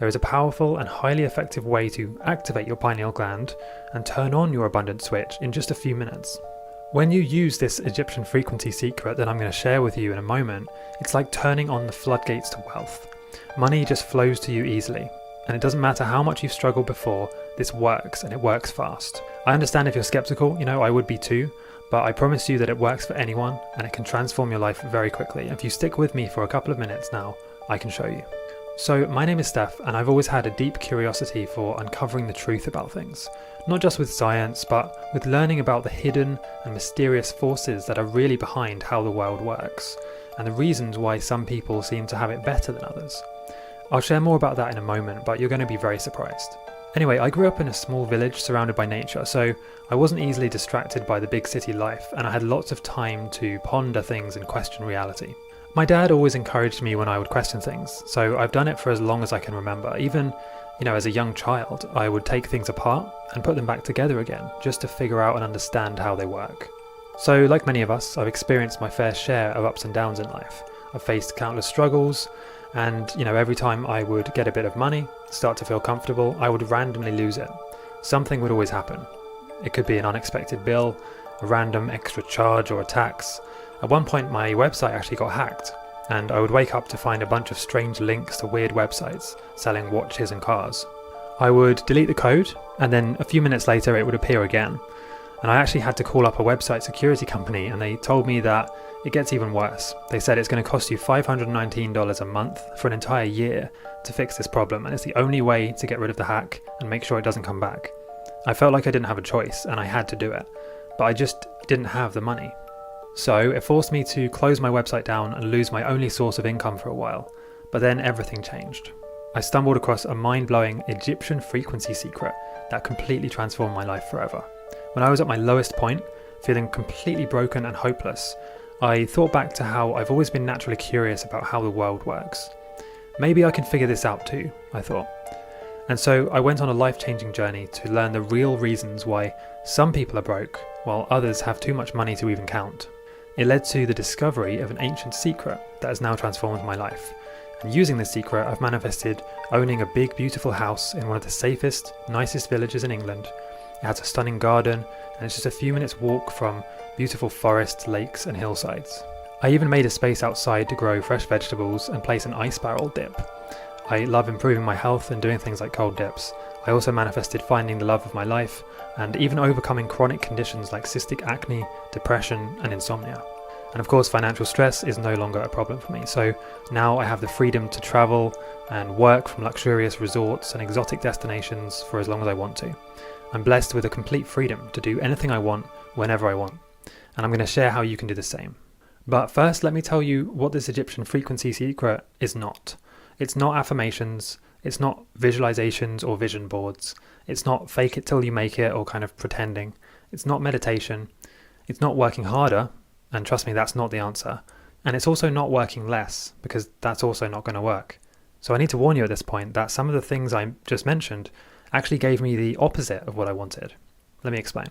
there is a powerful and highly effective way to activate your pineal gland and turn on your abundance switch in just a few minutes. When you use this Egyptian frequency secret that I'm going to share with you in a moment, it's like turning on the floodgates to wealth. Money just flows to you easily, and it doesn't matter how much you've struggled before, this works, and it works fast. I understand if you're skeptical, I would be too, but I promise you that it works for anyone, and it can transform your life very quickly. If you stick with me for a couple of minutes now, I can show you. So my name is Steph, and I've always had a deep curiosity for uncovering the truth about things. Not just with science, but with learning about the hidden and mysterious forces that are really behind how the world works, and the reasons why some people seem to have it better than others. I'll share more about that in a moment, but you're going to be very surprised. Anyway, I grew up in a small village surrounded by nature, so I wasn't easily distracted by the big city life, and I had lots of time to ponder things and question reality. My dad always encouraged me when I would question things, so I've done it for as long as I can remember. Even, as a young child, I would take things apart and put them back together again, just to figure out and understand how they work. So, like many of us, I've experienced my fair share of ups and downs in life. I've faced countless struggles, and, every time I would get a bit of money, start to feel comfortable, I would randomly lose it. Something would always happen. It could be an unexpected bill, a random extra charge or a tax. At one point my website actually got hacked, and I would wake up to find a bunch of strange links to weird websites selling watches and cars. I would delete the code, and then a few minutes later it would appear again. And I actually had to call up a website security company, and they told me that it gets even worse. They said it's going to cost you $519 a month for an entire year to fix this problem, and it's the only way to get rid of the hack and make sure it doesn't come back. I felt like I didn't have a choice, and I had to do it, but I just didn't have the money. So it forced me to close my website down and lose my only source of income for a while. But then everything changed. I stumbled across a mind-blowing Egyptian frequency secret that completely transformed my life forever. When I was at my lowest point, feeling completely broken and hopeless, I thought back to how I've always been naturally curious about how the world works. Maybe I can figure this out too, I thought. And so I went on a life-changing journey to learn the real reasons why some people are broke, while others have too much money to even count. It led to the discovery of an ancient secret that has now transformed my life. And using this secret, I've manifested owning a big, beautiful house in one of the safest, nicest villages in England. It has a stunning garden, and it's just a few minutes walk from beautiful forests, lakes, and hillsides. I even made a space outside to grow fresh vegetables and place an ice barrel dip. I love improving my health and doing things like cold dips. I also manifested finding the love of my life and even overcoming chronic conditions like cystic acne, depression, and insomnia. And of course, financial stress is no longer a problem for me. So now I have the freedom to travel and work from luxurious resorts and exotic destinations for as long as I want to. I'm blessed with a complete freedom to do anything I want, whenever I want. And I'm going to share how you can do the same. But first, let me tell you what this Egyptian frequency secret is not. It's not affirmations, it's not visualizations or vision boards, it's not fake it till you make it or kind of pretending, it's not meditation, it's not working harder, and trust me, that's not the answer, and it's also not working less, because that's also not going to work. So I need to warn you at this point that some of the things I just mentioned actually gave me the opposite of what I wanted. Let me explain.